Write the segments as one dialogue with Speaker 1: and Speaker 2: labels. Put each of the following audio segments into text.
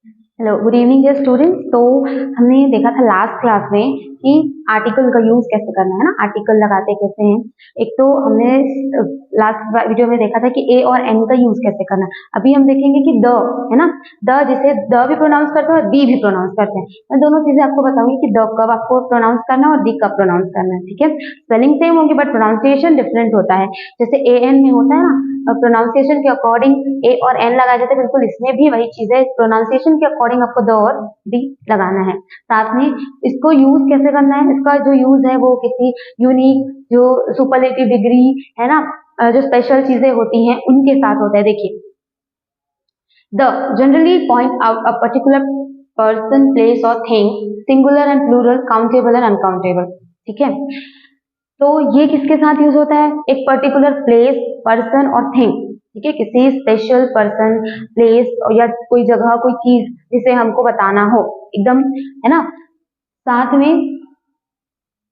Speaker 1: Hello, good evening dear students. तो हमने देखा था लास्ट क्लास में कि आर्टिकल का यूज कैसे करना है ना, आर्टिकल लगाते कैसे हैं। एक तो हमने लास्ट वीडियो में देखा था कि ए और एन का यूज कैसे करना है। अभी हम देखेंगे कि द है ना, द जिसे द भी प्रोनाउंस करते हैं और दी भी प्रोनाउंस करते हैं। मैं दोनों चीजें आपको बताऊंगी कि द कब आपको प्रोनाउंस करना है और दी कब प्रोनाउंस करना है। ठीक है, स्पेलिंग सेम होगी बट प्रोनाउंसिएशन डिफरेंट होता है। जैसे ए एन में होता है ना, प्रोनाउंसिएशन के अकॉर्डिंग ए और एन लगाए जाते हैं, बिल्कुल इसमें भी वही चीज है। प्रोनाउंसिएशन के अकॉर्डिंग आपको द और डी लगाना है। साथ में इसको यूज कैसे करना है, इसका जो यूज है वो किसी यूनिक, जो सुपरलेटिव डिग्री है ना, जो स्पेशल चीजें होती हैं उनके साथ होता है। देखिए, the generally point out a particular person, place और thing, singular and plural, countable and uncountable. ठीक है, तो ये किसके साथ यूज होता है? एक पर्टिकुलर प्लेस, पर्सन और थिंग। ठीक है, किसी स्पेशल पर्सन, प्लेस या कोई जगह, कोई चीज जिसे हमको बताना हो एकदम, है ना। साथ में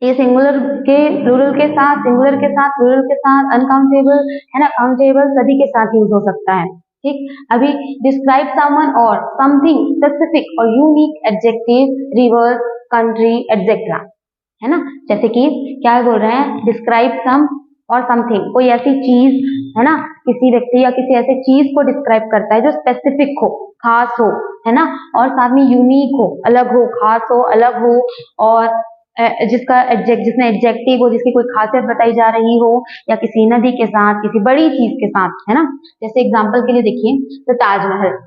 Speaker 1: ये सिंगुलर के प्लूरल के साथ, सिंगुलर के साथ, प्लूरल के साथ, अनकाउंटेबल है ना, काउंटेबल सभी के साथ यूज हो सकता है। ठीक, अभी डिस्क्राइब समवन और समथिंग स्पेसिफिक और unique, adjective, reverse, country etcetera, है ना। जैसे कि क्या बोल रहे हैं, डिस्क्राइब सम और समथिंग, कोई ऐसी चीज है ना, किसी व्यक्ति या किसी ऐसे चीज को डिस्क्राइब करता है जो स्पेसिफिक हो, खास हो, है ना, और साथ में यूनिक हो, अलग हो, खास हो, अलग हो, और जिसका जिसमें एडजेक्टिव हो, जिसकी कोई खासियत बताई जा रही हो, या किसी नदी के साथ, किसी बड़ी चीज के साथ, है ना। जैसे एग्जाम्पल के लिए देखिए, तो ताजमहल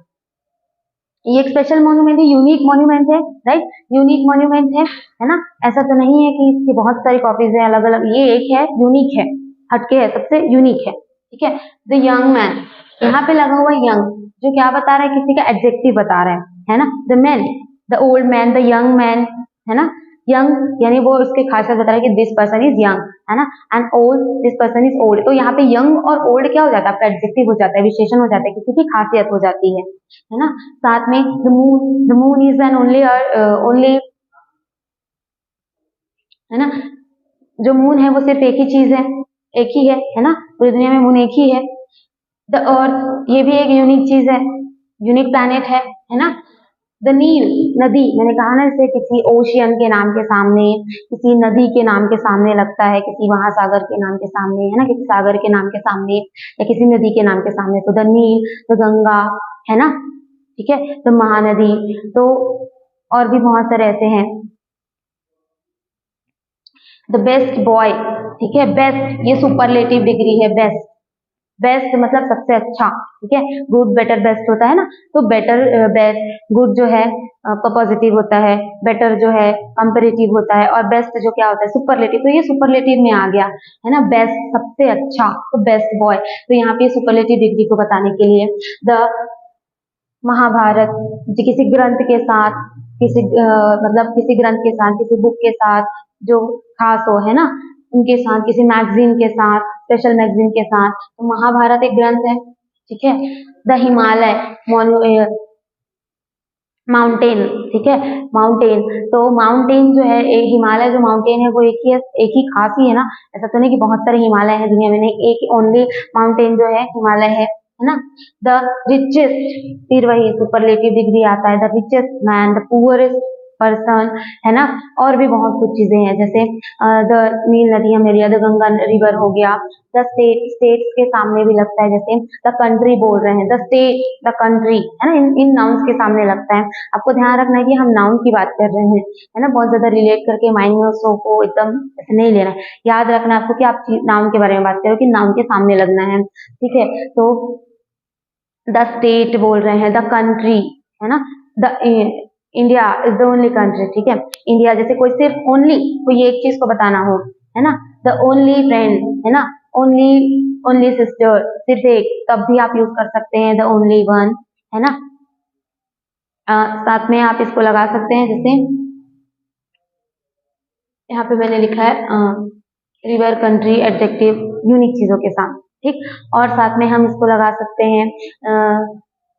Speaker 1: ये एक स्पेशल मॉन्यूमेंट है, यूनिक मॉन्यूमेंट है, राइट, यूनिक मॉन्यूमेंट है ना। ऐसा तो नहीं है कि इसकी बहुत सारी कॉपीज हैं अलग अलग, ये एक है, यूनिक है, हटके है, सबसे यूनिक है। ठीक है, द यंग मैन, यहाँ पे लगा हुआ यंग, जो क्या बता रहा है, किसी का एडजेक्टिव बता रहा है ना। The man, the old man, the young man, है ना। यंग यानी वो उसके खासियत बता रहा है कि दिस पर्सन इज यंग, है ना, and old, this person is old. तो यहाँ पे यंग और ओल्ड क्या हो जाता है, आपका एडजेक्टिव हो जाता है, विशेषण हो जाता है, किसी की खासियत हो जाती है ना। साथ में the moon is an only only, है ना, जो मून है वो सिर्फ एक ही चीज है, एक ही है ना, पूरी दुनिया में मून एक ही है। द अर्थ, ये भी एक यूनिक चीज है, यूनिक प्लैनेट है ना। द नील, नदी, मैंने कहा ना, जैसे किसी ओशियन के नाम के सामने, किसी नदी के नाम के सामने लगता है, किसी महासागर के नाम के सामने, है ना, किसी सागर के नाम के सामने या किसी नदी के नाम के सामने। तो द नील, द गंगा, है ना, ठीक है, तो महानदी। तो और भी बहुत सारे ऐसे हैं। द बेस्ट बॉय, ठीक है, बेस्ट ये सुपरलेटिव डिग्री है, बेस्ट, बेस्ट मतलब सबसे अच्छा। ठीक है, गुड, बेटर, बेस्ट होता है ना, तो बेटर, बेस्ट, गुड जो है पॉजिटिव होता है, बेटर जो है कंपैरेटिव होता है, और बेस्ट जो क्या होता है, सुपरलेटिव। तो ये सुपरलेटिव में आ गया, है ना, बेस्ट सबसे अच्छा, तो बेस्ट बॉय। तो यहाँ पे सुपरलेटिव डिग्री को बताने के लिए द महाभारत, जो किसी ग्रंथ के साथ, किसी मतलब किसी ग्रंथ के साथ, किसी बुक के साथ जो खास हो, है ना, उनके साथ, किसी मैगजीन के साथ, स्पेशल मैगजीन के साथ। तो महाभारत एक ग्रंथ है। ठीक है, द हिमालय, माउंटेन, ठीक है, माउंटेन। तो माउंटेन जो है, एक हिमालय जो माउंटेन है वो एक ही है, एक ही खास ही है ना, ऐसा तो नहीं कि बहुत सारे हिमालय है दुनिया में, नहीं, एक ओनली माउंटेन जो है हिमालय है ना। द रिचेस्ट, फिर वही सुपरलेटिव डिग्री आता है, the richest man, the poorest person, है ना। और भी बहुत कुछ चीजें हैं, जैसे द नील नदी हमने लिया, द गंगा रिवर हो गया। द स्टेट, स्टेट्स के सामने भी लगता है, जैसे द कंट्री बोल रहे हैं, द स्टेट, द कंट्री, है ना, इन नाउन्स के सामने लगता है। आपको ध्यान रखना है कि हम नाउन की बात कर रहे हैं, है ना, बहुत ज्यादा रिलेट करके माइंड में उसको को एकदम नहीं लेना है। याद रखना आपको कि आप नाउन के बारे में बात कर रहे हो, कि नाउन के सामने लगना है। ठीक है, तो द स्टेट बोल रहे हैं, द कंट्री, है ना, the India is the only country. ठीक है, इंडिया, जैसे कोई सिर्फ ओनली, कोई एक चीज को बताना हो, है ना, द ओनली फ्रेंड, है ना, ओनली, ओनली सिस्टर, सिर्फ एक, तब भी आप यूज कर सकते हैं द ओनली वन, है ना। साथ में आप इसको लगा सकते हैं, जैसे यहाँ पे मैंने लिखा है रिवर, कंट्री, एडजेक्टिव, यूनिक चीजों के साथ। ठीक, और साथ में हम इसको लगा सकते हैं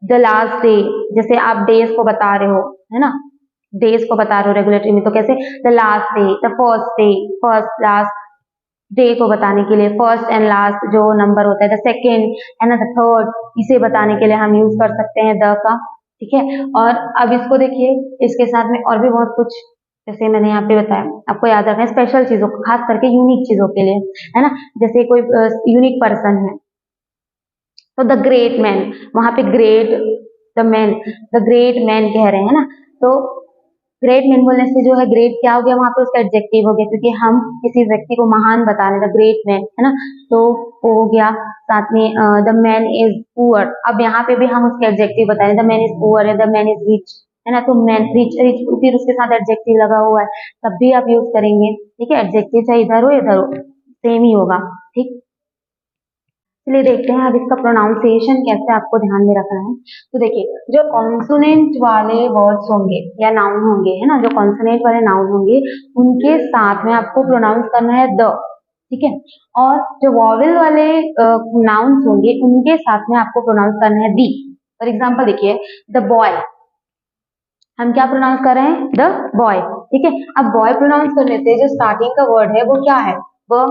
Speaker 1: द लास्ट डे, जैसे आप डेज को बता रहे हो, है ना, डेज को बता रहे हो रेगुलेटरी में, तो कैसे, the last day, the first day, first last day को बताने के लिए फर्स्ट एंड लास्ट जो नंबर होता है, द सेकेंड, है ना, द थर्ड, इसे बताने के लिए हम यूज कर सकते हैं द का। ठीक है। और अब इसको देखिए, इसके साथ में और भी बहुत कुछ, जैसे मैंने यहाँ पे बताया, आपको याद रखना है स्पेशल चीजों को, खास करके यूनिक चीजों के लिए, है ना। जैसे कोई यूनिक पर्सन है, तो द ग्रेट मैन, वहां पे great, the man, the great man कह रहे हैं ना, तो ग्रेट मैन बोलने से जो है ग्रेट क्या हो गया, वहां पे उसका एडजेक्टिव हो गया, क्योंकि हम किसी व्यक्ति को महान बता रहे हैं, द ग्रेट मैन, है ना, तो वो हो गया। साथ में द मैन इज पुअर, अब यहाँ पे भी हम उसके एडजेक्टिव बता रहे हैं, द मैन इज पुअर है, द मैन इज रिच, है ना, तो मैन रिच, रिच फिर उसके साथ एडजेक्टिव लगा हुआ है, तब भी आप यूज करेंगे, ठीक है। एडजेक्टिव चाहे इधर हो इधर हो, सेम ही होगा, ठीक। चलिए देखते हैं अब इसका प्रोनाउंसिएशन कैसे आपको ध्यान में रखना है। तो देखिए, जो कॉन्सोनेंट वाले वर्ड्स होंगे या नाउन होंगे, है ना, जो कॉन्सोनेंट वाले नाउन होंगे, उनके साथ में आपको प्रोनाउंस करना है द, ठीक है। और जो वॉवेल वाले नाउन्स होंगे, उनके साथ में आपको प्रोनाउंस करना है दी। फॉर एग्जाम्पल देखिए, द बॉय, हम क्या प्रोनाउंस कर रहे हैं, द बॉय, ठीक है। अब बॉय प्रोनाउंस करने से जो स्टार्टिंग का वर्ड है वो क्या है, ब,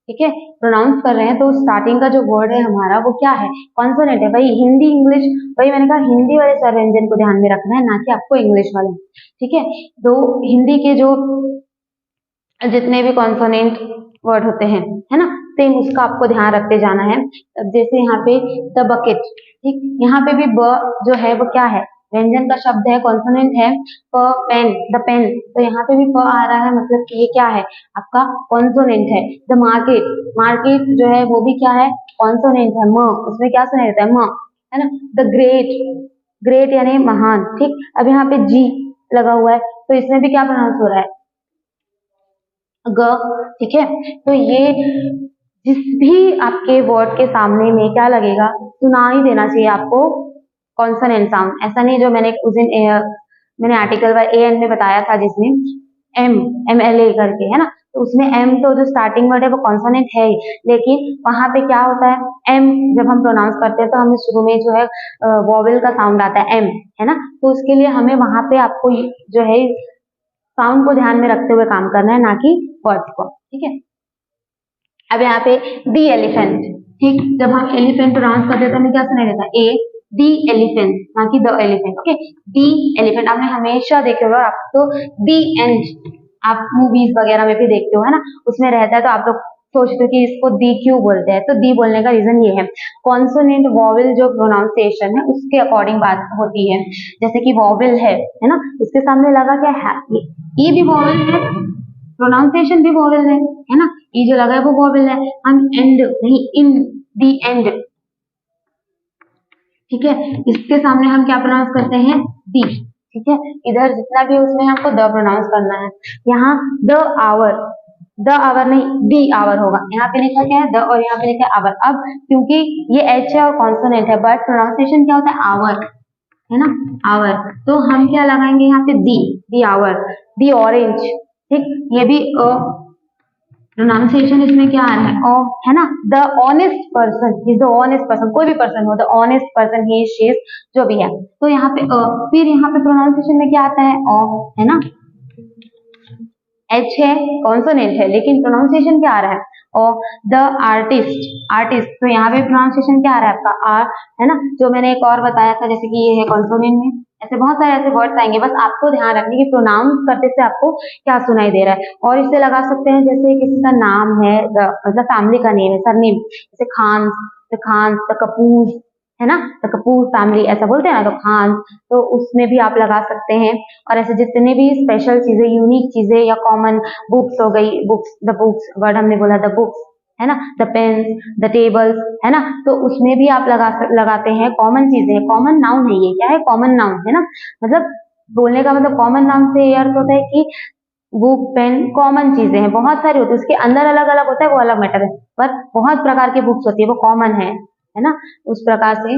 Speaker 1: ठीक है। प्रोनाउंस कर रहे हैं तो स्टार्टिंग का जो वर्ड है हमारा वो क्या है, कॉन्सोनेंट है। भाई हिंदी इंग्लिश, भाई मैंने कहा हिंदी वाले स्वर व्यंजन को ध्यान में रखना है, ना कि आपको इंग्लिश वाले, ठीक है। तो हिंदी के जो जितने भी कॉन्सोनेंट वर्ड होते हैं, है ना, सेम उसका आपको ध्यान रखते जाना है। अब जैसे यहाँ पे द बकेट, ठीक, यहाँ पे भी ब जो है वो क्या है, व्यंजन का शब्द है, कॉन्सोनेंट है। प, पेन, द पेन, तो यहाँ पे भी प आ रहा है, मतलब कि ये क्या है, आपका कॉन्सोनेंट है। द मार्केट, मार्केट जो है वो भी क्या है, कॉन्सोनेंट है, म, उसमें क्या सुनाई देता है, म, है ना। द ग्रेट, ग्रेट यानी महान, ठीक। अब यहाँ पे जी लगा हुआ है, तो इसमें भी क्या प्रोनाउंस हो रहा है, ग, ठीक है। तो ये जिस भी आपके वर्ड के सामने में क्या लगेगा, सुनाई देना चाहिए आपको कॉन्सोनेंट साउंड। ऐसा नहीं जो मैंने उस दिन मैंने आर्टिकल ए एन में बताया था, जिसमें एम, एम एल ए करके, है ना, तो उसमें एम तो जो स्टार्टिंग वर्ड है वो कॉन्सोनेंट है ही, लेकिन वहां पे क्या होता है, एम जब हम प्रोनाउंस करते हैं तो हमें शुरू में जो है वॉवेल का साउंड आता है एम, है ना, तो उसके लिए हमें वहां पे आपको जो है साउंड को ध्यान में रखते हुए काम करना है, ना कि वर्ड्स को, ठीक है। अब यहाँ पे दी एलिफेंट, ठीक, जब हम एलिफेंट प्रोनाउंस करते हैं तो हमें क्या सुनाई देता है, ए, दी एलिफेंट, ना कि the elephant, okay. The elephant आपने हमेशा देखे होगा, आप तो दी एंड आप मूवीज वगैरह में भी देखते हो, है ना, उसमें रहता है, तो आप लोग सोचते हो कि इसको दी क्यों बोलते हैं, तो दी बोलने का रीजन ये है, कॉन्सोनेंट वॉवेल जो प्रोनाउंसिएशन है उसके अकॉर्डिंग बात होती है। जैसे कि वॉवेल है ना, उसके सामने लगा क्या है, ये भी वॉवेल है, प्रोनाउंसिएशन भी वॉवेल है ना, ये जो लगा है वो वॉवेल है, हम एंड नहीं, इन, दी एंड, ठीक है, इसके सामने हम क्या प्रोनाउंस करते हैं, दी, ठीक है। इधर जितना भी उसमें हमको द प्रोनाउंस करना है, यहाँ द आवर, द आवर नहीं, दी आवर होगा, यहाँ पे लिखा क्या है, द, और यहाँ पे लिखा है आवर। अब क्योंकि ये एच है और कॉन्सोनेंट है, बट प्रोनाउंसिएशन क्या होता है, आवर, है ना, आवर, तो हम क्या लगाएंगे यहाँ पे, दी आवर, दी ऑरेंज, ठीक, ये भी प्रोनाउंसिएशन इसमें क्या आ रहा है, ओ, है ना। The honest person is the honest person, कोई भी पर्सन हो, the honest person he she is, जो भी है, तो यहाँ पे फिर यहाँ पे प्रोनाउंसिएशन में क्या आता है, ओ, है ना, एच है, कॉन्सोनेंट है, लेकिन प्रोनाउंसिएशन क्या आ रहा है, और द आर्टिस्ट, आर्टिस्ट, तो यहाँ पे प्रोनाउंसिएशन क्या आ रहा है आपका, आर, है ना, जो मैंने एक और बताया था, जैसे कि ये है कॉन्सोनेंट में, ऐसे बहुत सारे ऐसे वर्ड्स आएंगे, बस आपको ध्यान रखने की प्रोनाउंस करते से आपको क्या सुनाई दे रहा है। और इससे लगा सकते हैं, जैसे किसी का नाम है, मतलब फैमिली का नेम है, सरनेम, जैसे खान, द खान, द कपूर, है ना, द कपूर फैमिली ऐसा बोलते हैं ना, तो खान, तो उसमें भी आप लगा सकते हैं। और ऐसे जितने भी स्पेशल चीजें, यूनिक चीजें या कॉमन, बुक्स हो गई, बुक्स, द बुक्स वर्ड हमने बोला, द बुक्स, है ना, द पेन्स, द टेबल्स, है ना, तो उसमें भी आप लगाते हैं कॉमन चीजें, कॉमन नाउन है, ये क्या है, कॉमन नाउन, है ना, मतलब बोलने का मतलब कॉमन नाउन से ये अर्थ होता है कि बुक, पेन कॉमन चीजें हैं, बहुत सारी होती है, उसके अंदर अलग अलग होता है वो अलग मैटर है, पर बहुत प्रकार की बुक्स होती है, वो कॉमन है ना। उस प्रकार से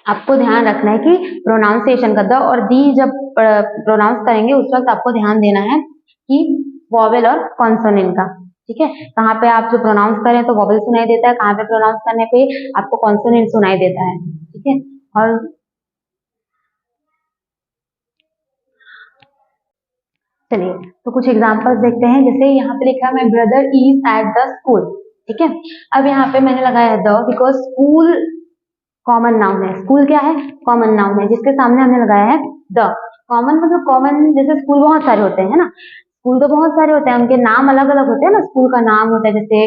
Speaker 1: आपको ध्यान रखना है कि प्रोनाउंसिएशन का द और दी जब प्रोनाउंस करेंगे उस वक्त आपको ध्यान देना है कि वॉवेल और कॉन्सोनेंट का, ठीक है। कहाँ पे आप जो प्रोनाउंस करें तो वॉवेल सुनाई देता है, कहाँ पे प्रोनाउंस करने पे आपको कॉन्सोनेंट सुनाई देता है, ठीक है। और चलिए, तो कुछ एग्जांपल्स देखते हैं, जैसे यहाँ पे लिखा है my brother is at the school, ठीक है। अब यहाँ पे मैंने लगाया the, because school common noun है, स्कूल क्या है, कॉमन नाउन है, जिसके सामने हमने लगाया है द। कॉमन मतलब कॉमन, जैसे स्कूल बहुत सारे होते हैं ना, स्कूल तो बहुत सारे होते हैं, उनके नाम अलग अलग होते हैं ना, स्कूल का नाम होता है, जैसे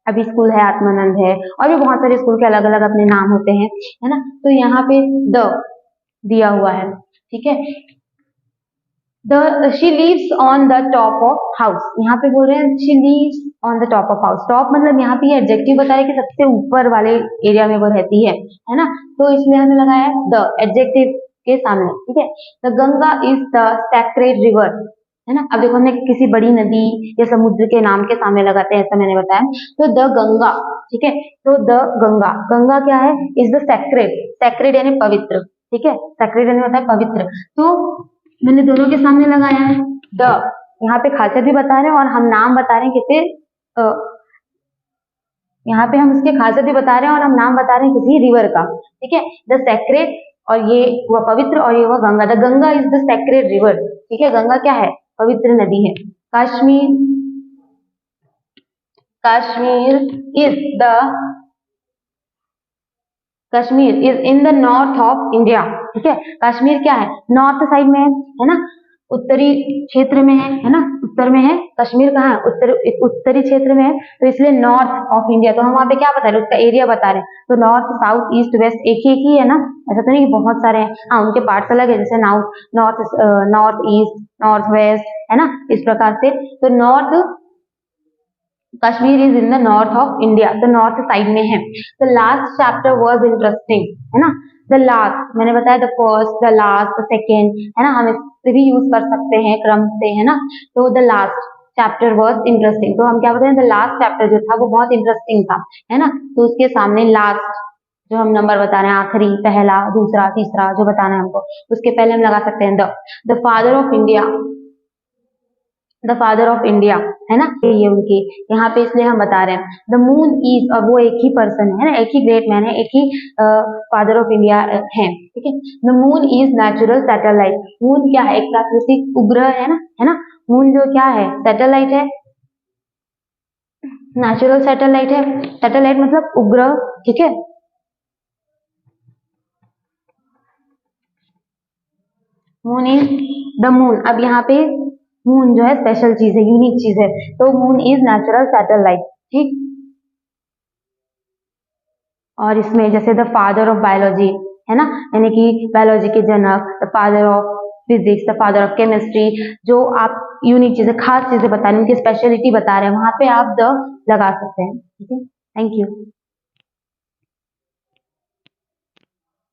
Speaker 1: अभी स्कूल है, आत्मानंद है, और भी बहुत सारे स्कूल के अलग अलग अपने नाम होते हैं, है ना। तो यहाँ पे द दिया हुआ है, ठीक है। She leaves on the top of house, यहाँ पे बोल रहे हैं she leaves on the top of house. Top मतलब यहाँ पे एडजेक्टिव बता रहे हैं कि सबसे ऊपर वाले एरिया में वो रहती है ना। तो इसलिए हमने लगाया है द एडजेक्टिव के सामने, ठीक है। The Ganga is the sacred river, है ना। अब देखो हमने किसी बड़ी नदी या समुद्र के नाम के सामने लगाते हैं, ऐसा मैंने बताया। तो द गंगा, ठीक है। तो द गंगा, गंगा क्या है, इज द सैक्रेड, सैक्रेड यानी पवित्र, ठीक है। सैक्रेड यानी होता है पवित्र। तो मैंने दोनों के सामने लगाया है द, यहाँ पे खासियत भी बता रहे हैं और हम नाम बता रहे हैं किसी, यहाँ पे हम उसके खासियत भी बता रहे हैं और हम नाम बता रहे हैं किसी रिवर का, ठीक है। द सेक्रेड, और ये हुआ पवित्र, और ये हुआ Ganga. The Ganga is the sacred river, ठीक है। गंगा क्या है, पवित्र नदी है। Kashmir, Kashmir is the, Kashmir is in the north of India, ठीक है। कश्मीर क्या है, नॉर्थ साइड में है ना, उत्तरी क्षेत्र में है ना, उत्तर में है। कश्मीर कहाँ है, उत्तरी क्षेत्र में है, तो इसलिए नॉर्थ ऑफ इंडिया। तो हम वहाँ पे क्या बता रहे हैं, उसका एरिया बता रहे हैं। तो नॉर्थ, साउथ, ईस्ट, वेस्ट एक ही है ना, ऐसा तो नहीं कि बहुत सारे हैं। हाँ, उनके पार्ट्स अलग है, जैसे नॉर्थ ईस्ट, नॉर्थ वेस्ट, है ना, इस प्रकार से। तो north, Kashmir is in the north of India, तो नॉर्थ साइड में है। The last chapter was interesting, है ना। द लास्ट मैंने बताया, the first, the last, the second, है ना, हम इससे भी यूज कर सकते हैं क्रम से, है ना। तो the last chapter was interesting, तो हम क्या बताते हैं, द लास्ट चैप्टर जो था वो बहुत इंटरेस्टिंग था, है ना। तो उसके सामने लास्ट जो हम नंबर बता रहे हैं, आखिरी, पहला, दूसरा, तीसरा जो बताना है हमको, उसके पहले हम लगा सकते हैं the father of India, the father of India, है ना, ये उनकी यहाँ पे इसलिए हम बता रहे हैं। द मून इज, और वो एक ही पर्सन है ना, एक ही ग्रेट मैन है, एक ही फादर ऑफ इंडिया है, ठीक है। The moon is natural satellite, moon क्या है, एक प्राकृतिक उपग्रह है ना। मून जो क्या है, सैटेलाइट है, नेचुरल सैटेलाइट है। सैटेलाइट मतलब उपग्रह, ठीक है। मून इज द मून, अब यहाँ पे मून जो है स्पेशल चीज है, यूनिक चीज है, तो मून इज नेचुरल सैटेलाइट, ठीक। और इसमें जैसे द फादर ऑफ बायोलॉजी, है ना, यानी कि बायोलॉजी के जनक, the father of physics, the father of chemistry, जो आप यूनिक चीजें, खास चीजें बता रहे हैं, उनकी स्पेशलिटी बता रहे हैं, वहां पे आप द लगा सकते हैं, ठीक है। Thank you.